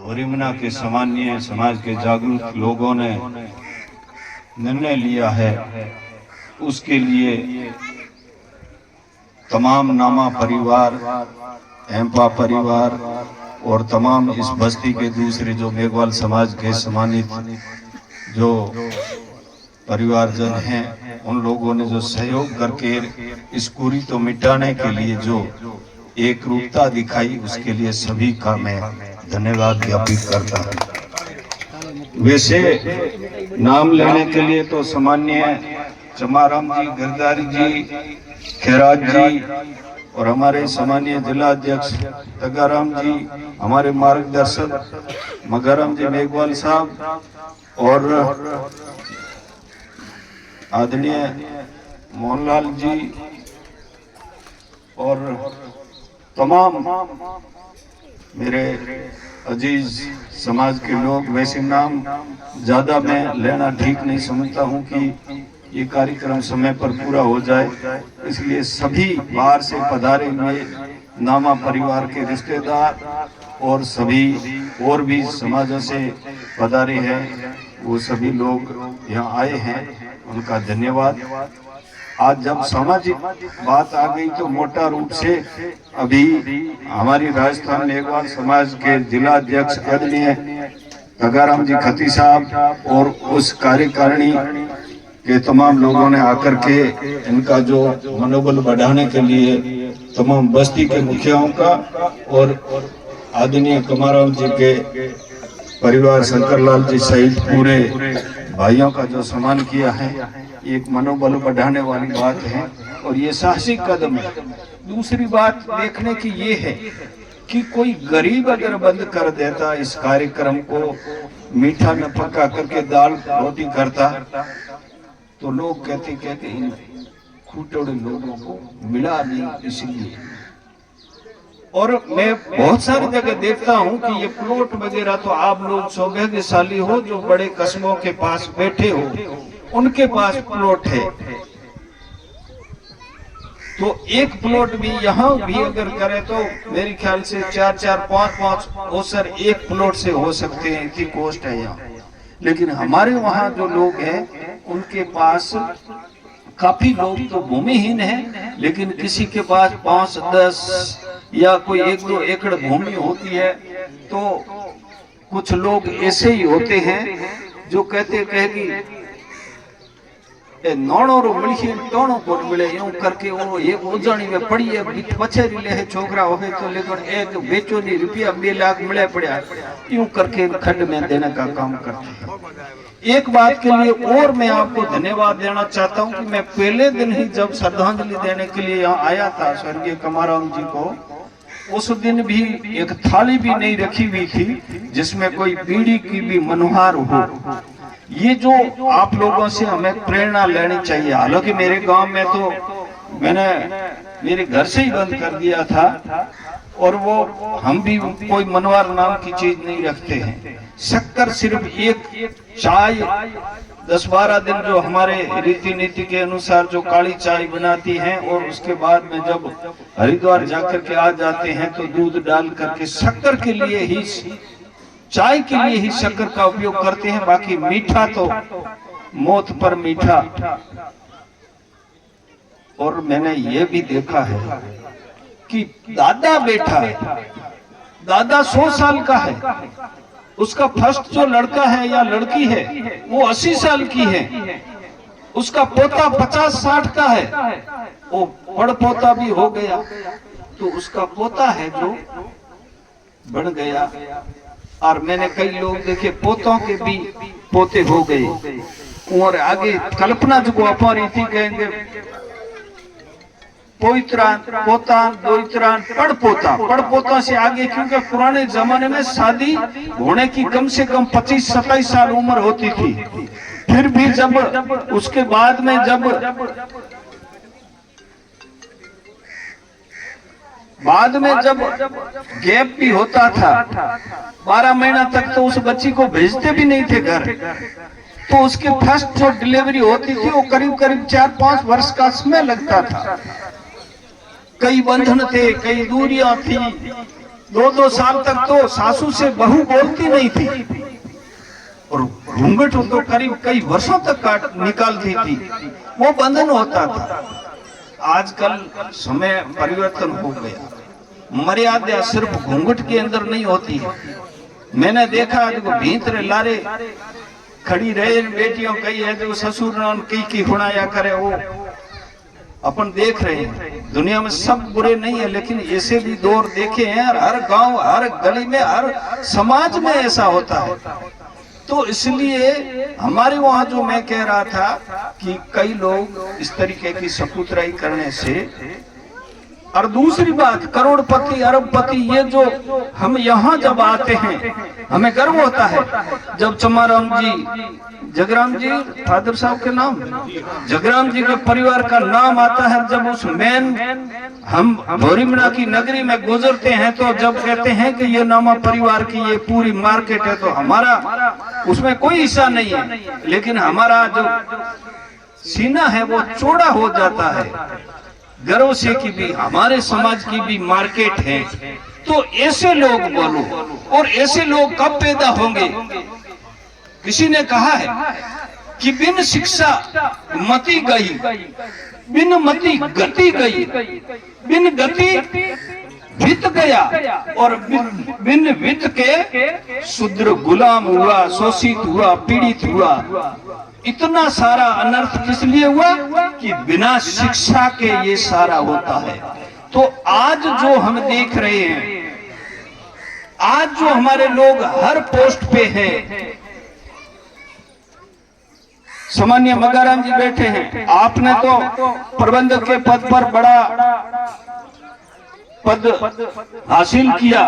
वरिमना के सामान्य समाज के जागरूक लोगों ने निर्णय लिया है, उसके लिए तमाम नामा परिवार, एम्पा परिवार और तमाम इस बस्ती के दूसरे जो मेघवाल समाज के सम्मानित जो परिवारजन हैं, उन लोगों ने जो सहयोग करके इस कुरी तो मिटाने के लिए जो एक रूपता दिखाई, उसके लिए सभी का मैं धन्यवाद ज्ञापित करता हूँ। वैसे नाम लेने के लिए तो सामान्य चमाराम जी, गिरधारी जी, खैराज जी और हमारे सामान्य जिला अध्यक्ष तगाराम जी, हमारे मार्गदर्शक मगाराम जी मेघवाल साहब और आदरणीय मोहनलाल जी और तमाम मेरे अजीज समाज के लोग। वैसे नाम ज्यादा मैं लेना ठीक नहीं समझता हूं कि ये कार्यक्रम समय पर पूरा हो जाए, इसलिए सभी बाहर से पधारे हुए नामा परिवार के रिश्तेदार और सभी और भी समाजों से पधारे हैं, वो सभी लोग यहाँ आए हैं, उनका धन्यवाद। आज जब सामाजिक बात आ गई तो मोटा रूप से अभी हमारी राजस्थान मेघवाल समाज के जिला अध्यक्ष आदरणीय तगाराम जी खती साहब और उस कार्यकारिणी के तमाम लोगों ने आकर के इनका जो मनोबल बढ़ाने के लिए तमाम बस्ती के मुखियाओं का और आदरणीय कमाराम जी के परिवार शंकरलाल जी सहित पूरे भाइयों का जो सम्मान किया है, एक मनोबल बढ़ाने वाली बात है और ये साहसिक कदम है। दूसरी बात देखने की ये है कि कोई गरीब अगर बंद कर देता इस कार्यक्रम को, मीठा न पका करके दाल रोटी करता, तो लोग कहते इन खूटोड़े लोगों को मिला नहीं इसलिए। और मैं बहुत सारी जगह देखता हूं कि ये प्लॉट वगैरह तो आप लोग सौभाग्यशाली हो जो बड़े कस्बों के पास बैठे हो, उनके पास प्लॉट है, तो एक प्लॉट भी यहाँ भी अगर करे तो मेरे ख्याल से 4-4, 5-5 ओसर एक प्लॉट से हो सकते हैं, इतनी कॉस्ट है यहाँ। लेकिन हमारे वहाँ जो लोग हैं उनके पास काफी लोग तो भूमिहीन हैं, लेकिन किसी के पास 5-10 या कोई 1-2 एकड़ भूमि होती है, तो कुछ लोग ऐसे ही होते हैं जो कहेगी नौणो रो मिली टोणो कोट मिले, यूं करके वो एक उजाणी में पड़ी है, बछेरी ले है छोकरा हो गए तो लेकिन एक बेचो नहीं रुपया 2 लाख मिले पड़ा, यूं करके खंड में देने का काम करते हैं। एक बात के लिए और मैं आपको धन्यवाद देना चाहता हूं कि मैं पहले दिन ही जब श्रद्धांजलि देने के लिए यहाँ आया था स्वर्गीय कमाराम जी को, उस दिन भी एक थाली भी नहीं रखी हुई थी जिसमें कोई बीड़ी की भी मनोहार हो। ये जो आप लोगों से हमें प्रेरणा लेनी चाहिए। हालांकि मेरे गांव में तो मैंने मेरे घर से ही बंद कर दिया था और वो हम भी कोई मनवार नाम की चीज नहीं रखते हैं। शक्कर सिर्फ एक, चाय 10-12 दिन जो हमारे रीति नीति के अनुसार जो काली चाय बनाती हैं और उसके बाद में जब हरिद्वार जाकर के आ जाते हैं तो दूध डाल करके शक्कर के लिए ही, चाय के लिए ही शक्कर का उपयोग करते हैं, बाकी मीठा तो मौत पर मीठा। और मैंने ये भी देखा है कि दादा बैठा है, दादा 100 साल का है, उसका फर्स्ट जो लड़का है या लड़की है वो 80 साल की है, उसका पोता 50-60 का है, वो बड़ पोता भी हो गया, तो उसका पोता है जो बढ़ गया। और मैंने कई लोग देखे पोतों के भी पोते हो गए। और आगे कल्पना जो अपा रीति कहेंगे पोइत्रान, पोतान, दोइत्रान, पड़पोता से आगे, क्योंकि पुराने जमाने में शादी होने की कम से कम 25-27 साल उम्र होती थी। फिर भी जब उसके बाद में जब गैप भी होता था 12 महीना तक, तो उस बच्ची को भेजते भी नहीं थे घर, तो उसकी फर्स्ट जो डिलीवरी होती थी वो करीब 4-5 वर्ष का समय लगता था। कई बंधन थे, कई दूरियां थी, 2-2 साल तक तो सासू से बहू बोलती नहीं थी और घूंघट तो करीब कई वर्षों तक निकालती थी, वो बंधन होता था। आजकल समय परिवर्तन हो गया, मर्यादा सिर्फ घूंघट के अंदर नहीं होती है। मैंने देखा देखो भीतर लारे खड़ी रहे बेटियों कई है जो ससुर की हुणाया करे, वो अपन देख रहे हैं। दुनिया में सब बुरे नहीं है, लेकिन ऐसे भी दौर देखे हैं, हर गांव हर गली में हर समाज में ऐसा होता है। तो इसलिए हमारे वहां जो मैं कह रहा था कि कई लोग इस तरीके की सपूतराई करने से, और दूसरी बात करोड़पति अरबपति ये जो हम यहाँ जब आते हैं हमें गर्व होता है। जब चमाराम जी जगराम जी फादर साहब के नाम जगराम जी के परिवार का नाम आता है, जब उस मेन हम भोरीमड़ा की नगरी में गुजरते हैं तो जब कहते हैं कि ये नामा परिवार की ये पूरी मार्केट है, तो हमारा उसमें कोई हिस्सा नहीं है, लेकिन हमारा जो सीना है वो चौड़ा हो जाता है गर्व से कि भी हमारे समाज की भी मार्केट है। तो ऐसे लोग बोलो, और ऐसे लोग कब पैदा होंगे? किसी ने कहा है कि बिन शिक्षा मति गई, बिन मति गति गई, बिन गति वित्त गया, और बिन वित्त के शूद्र गुलाम हुआ, शोषित हुआ, पीड़ित हुआ। इतना सारा अनर्थ किस लिए हुआ कि बिना शिक्षा के ये सारा होता है। तो आज जो हम देख रहे हैं, आज जो हमारे लोग हर पोस्ट पे हैं, सामान्य मगाराम जी बैठे हैं, आपने तो प्रबंधक के पद पर बड़ा पद हासिल किया,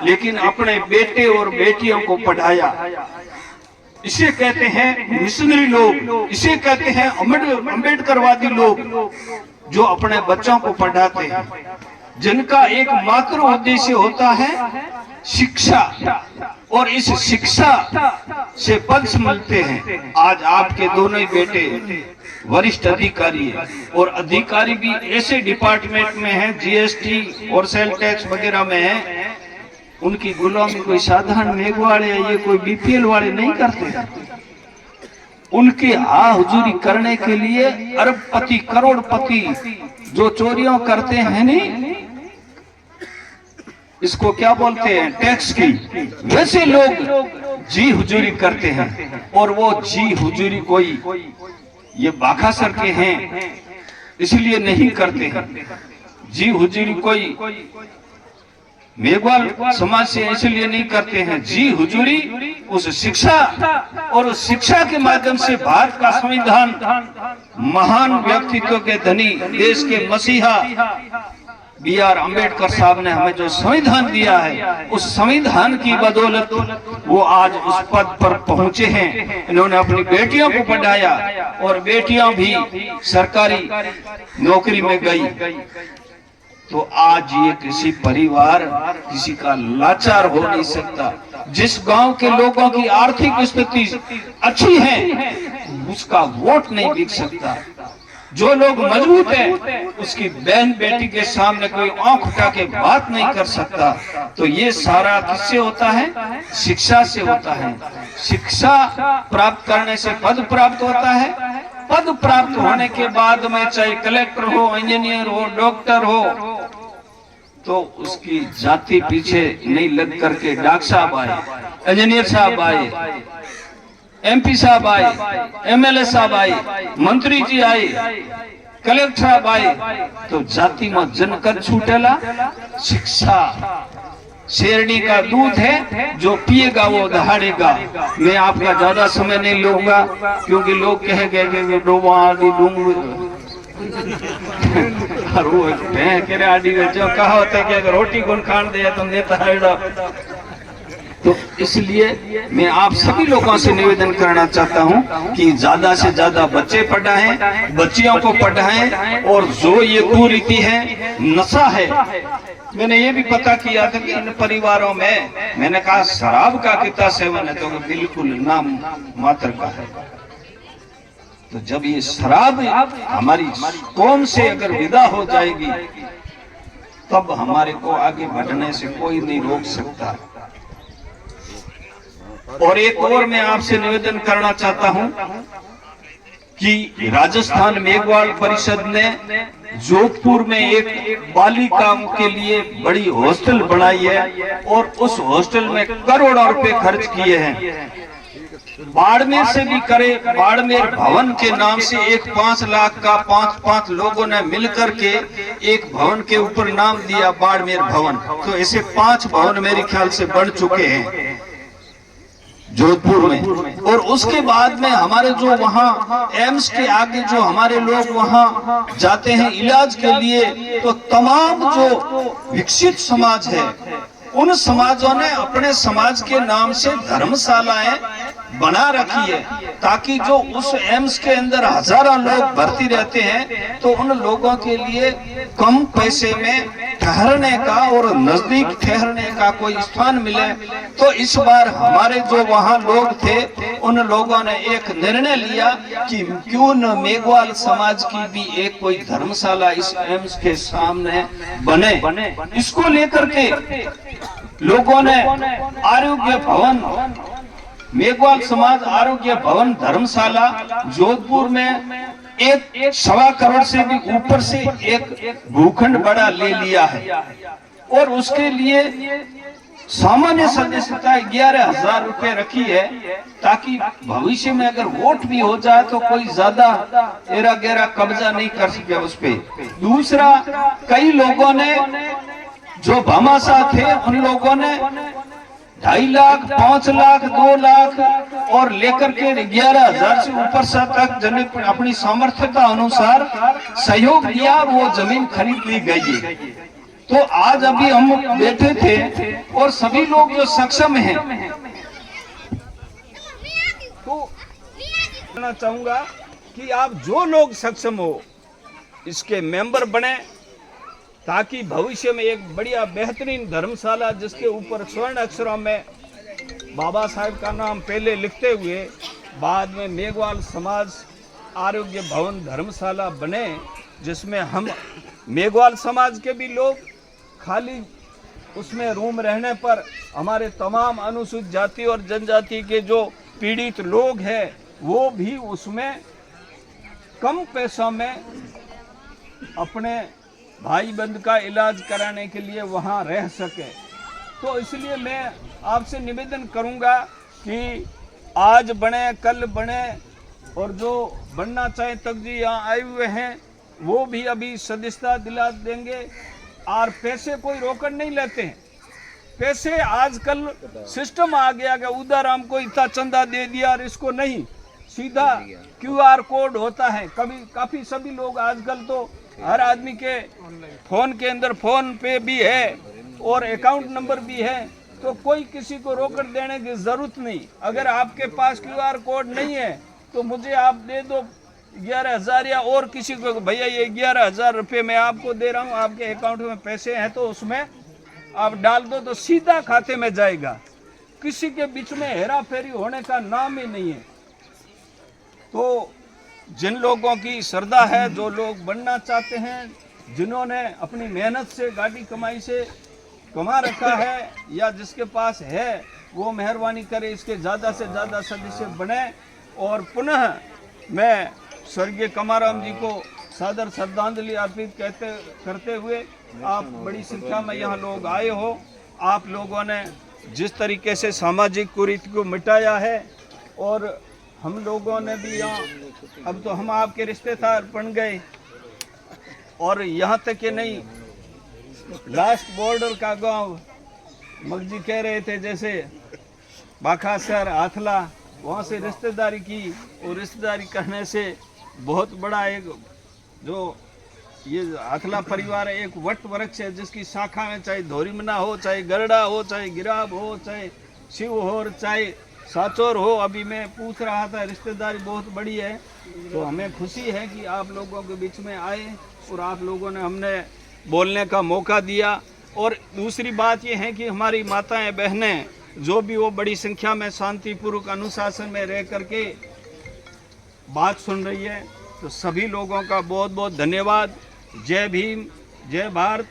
लेकिन अपने बेटे और बेटियों को पढ़ाया। इसे कहते हैं मिशनरी लोग, इसे कहते हैं अम्बेडकरवादी लोग, जो अपने बच्चों को पढ़ाते हैं, जिनका एक मात्र उद्देश्य होता है शिक्षा, और इस शिक्षा से पद मिलते हैं। आज आपके दोनों ही बेटे वरिष्ठ अधिकारी है, और अधिकारी भी ऐसे डिपार्टमेंट में हैं, जीएसटी और सेल टैक्स वगैरह में है। उनकी गुलामी कोई साधारण मेघवाले ये कोई बीपीएल वाले नहीं करते। उनके हुजूरी करने के लिए अरबपति करोड़पति जो चोरियां करते हैं, नहीं इसको क्या बोलते हैं, टैक्स की, वैसे लोग जी हुजूरी करते हैं। और वो जी हुजूरी कोई ये बाखासर के हैं इसलिए नहीं करते हैं। जी हुजूरी कोई मेघवाल समाज से इसलिए नहीं करते हैं। जी हुजूरी उस शिक्षा, और उस शिक्षा के माध्यम से भारत का संविधान, महान व्यक्तित्व के धनी, देश के मसीहा B.R. अम्बेडकर साहब ने हमें जो संविधान दिया है, उस संविधान की बदौलत वो आज उस पद पर पहुंचे हैं। इन्होंने अपनी बेटियों को पढ़ाया, और बेटियां भी सरकारी नौकरी में गई। तो आज ये किसी परिवार, किसी का लाचार हो नहीं सकता। जिस गांव के लोगों की आर्थिक स्थिति अच्छी है, उसका वोट नहीं बिक सकता। जो लोग मजबूत हैं, उसकी बहन बेटी के सामने कोई आंख उठा के बात नहीं कर सकता। तो ये सारा किससे होता है? शिक्षा से होता है। शिक्षा प्राप्त करने से पद प्राप्त होता है। पद प्राप्त होने के बाद में चाहे कलेक्टर हो, इंजीनियर हो, डॉक्टर हो, तो उसकी जाति पीछे नहीं लग करके डॉक्टर साहब आए, इंजीनियर साहब आए, MP साहब आए, MLA साहब आए, मंत्री जी आए, कलेक्टर साहब आए, तो जाति में जनकर छूटेला। शिक्षा शेरनी का दूध है, जो पिएगा वो दहाड़ेगा। मैं आपका ज्यादा समय नहीं लूंगा, क्योंकि लोग कहेंगे कि डोबा आदि लूंगा आदि जो कहा होता है कि अगर रोटी कौन खान दे तो नेता है। तो इसलिए मैं आप सभी लोगों से निवेदन करना चाहता हूं कि ज्यादा से ज्यादा बच्चे पढ़ाएं, बच्चियों को पढ़ाएं। और जो ये कुरीति है, नशा है, मैंने ये भी पता किया था कि इन परिवारों में, मैंने कहा शराब का कितना सेवन है, तो बिल्कुल नाम मात्र का है। तो जब ये शराब हमारी कौम से अगर विदा हो जाएगी, तब हमारे को आगे बढ़ने से कोई नहीं रोक सकता। और एक और मैं आपसे निवेदन करना चाहता हूं कि राजस्थान मेघवाल परिषद ने जोधपुर में एक बालिकाओं के लिए बड़ी हॉस्टल बनाई है और उस हॉस्टल में करोड़ों रुपए खर्च किए हैं। बाड़मेर से भी करे, बाड़मेर भवन के नाम से एक 5 लाख का 5 लोगों ने मिलकर के एक भवन के ऊपर नाम दिया बाड़मेर भवन। तो ऐसे 5 भवन मेरे ख्याल से बन चुके हैं जोधपुर में। और उसके बाद में हमारे जो वहाँ एम्स के आगे जो हमारे लोग वहाँ जाते हैं इलाज के लिए, तो तमाम जो विकसित समाज है उन समाजों ने अपने समाज के नाम से धर्मशालाएं बना रखी है, ताकि जो उस एम्स के अंदर हजारों लोग भर्ती रहते हैं तो उन लोगों के लिए कम पैसे में ठहरने का और नजदीक ठहरने का कोई स्थान मिले। तो इस बार हमारे जो वहाँ लोग थे उन लोगों ने एक निर्णय लिया कि क्यों न मेघवाल समाज की भी एक कोई धर्मशाला इस एम्स के सामने बने। इसको लेकर के लोगों ने आरोग्य भवन, मेघवाल समाज आरोग्य भवन धर्मशाला जोधपुर में एक 1.25 करोड़ से भी ऊपर से एक भूखंड बड़ा ले लिया है। और उसके लिए सामान्य सदस्यता 11,000 रुपए रखी है, ताकि भविष्य में अगर वोट भी हो जाए तो कोई ज्यादा एरा गहरा कब्जा नहीं कर सके उस पे। दूसरा, कई लोगों ने जो भामाशाह थे उन लोगों ने 2.5 लाख, 5 लाख, 2 लाख और लेकर के 11,000 से ऊपर से तक जन अपनी सामर्थ्यता अनुसार सहयोग दिया, वो जमीन खरीद ली गई है। तो आज अभी हम बैठे थे और सभी लोग जो सक्षम हैं, तो कहना चाहूंगा कि आप जो लोग सक्षम हो इसके मेंबर बने, ताकि भविष्य में एक बढ़िया बेहतरीन धर्मशाला जिसके ऊपर स्वर्ण अक्षरों में बाबा साहब का नाम पहले लिखते हुए बाद में मेघवाल समाज आरोग्य भवन धर्मशाला बने, जिसमें हम मेघवाल समाज के भी लोग खाली उसमें रूम रहने पर हमारे तमाम अनुसूचित जाति और जनजाति के जो पीड़ित लोग हैं वो भी उसमें कम पैसों में अपने भाई बंद का इलाज कराने के लिए वहाँ रह सके। तो इसलिए मैं आपसे निवेदन करूँगा कि आज बने कल बने, और जो बनना चाहे तक जी यहाँ आए हुए हैं वो भी अभी सदस्यता दिला देंगे। और पैसे कोई रोकड़ नहीं लेते हैं। पैसे आजकल सिस्टम आ गया कि उधर हमको इतना चंदा दे दिया और इसको नहीं, सीधा QR कोड होता है। काफ़ी सभी लोग आजकल तो हर आदमी के फोन के अंदर फोन पे भी है और अकाउंट नंबर भी है, तो कोई किसी को रोकड़ देने की जरूरत नहीं। अगर आपके पास QR कोड नहीं है तो मुझे आप दे दो 11,000, या और किसी को भैया ये 11,000 रुपये मैं आपको दे रहा हूँ, आपके अकाउंट में पैसे हैं तो उसमें आप डाल दो, तो सीधा खाते में जाएगा। किसी के बीच में हेरा फेरी होने का नाम ही नहीं है। तो जिन लोगों की श्रद्धा है, जो लोग बनना चाहते हैं, जिन्होंने अपनी मेहनत से गाड़ी कमाई से कमा रखा है या जिसके पास है, वो मेहरबानी करे इसके ज़्यादा से ज़्यादा सदस्य बने। और पुनः मैं स्वर्गीय कमाराम जी को सादर श्रद्धांजलि अर्पित करते हुए, आप बड़ी संख्या में यहाँ लोग आए हो, आप लोगों ने जिस तरीके से सामाजिक कुरीति को मिटाया है, और हम लोगों ने भी यहाँ, अब तो हम आपके रिश्तेदार बन गए, और यहाँ तक कि नहीं, लास्ट बॉर्डर का गांव मगजी कह रहे थे जैसे बाखासर हाथला, वहाँ से रिश्तेदारी की, और रिश्तेदारी करने से बहुत बड़ा एक जो ये हाथला परिवार है, एक वट वृक्ष है जिसकी शाखा में चाहे धोरीमना हो, चाहे गरडा हो, चाहे गिराब हो, चाहे शिव हो, चाहे साचोर हो। अभी मैं पूछ रहा था, रिश्तेदारी बहुत बड़ी है। तो हमें खुशी है कि आप लोगों के बीच में आए और आप लोगों ने हमने बोलने का मौका दिया। और दूसरी बात ये है कि हमारी माताएं बहनें जो भी वो बड़ी संख्या में शांतिपूर्वक अनुशासन में रह करके बात सुन रही है, तो सभी लोगों का बहुत बहुत धन्यवाद। जय भीम, जय भारत।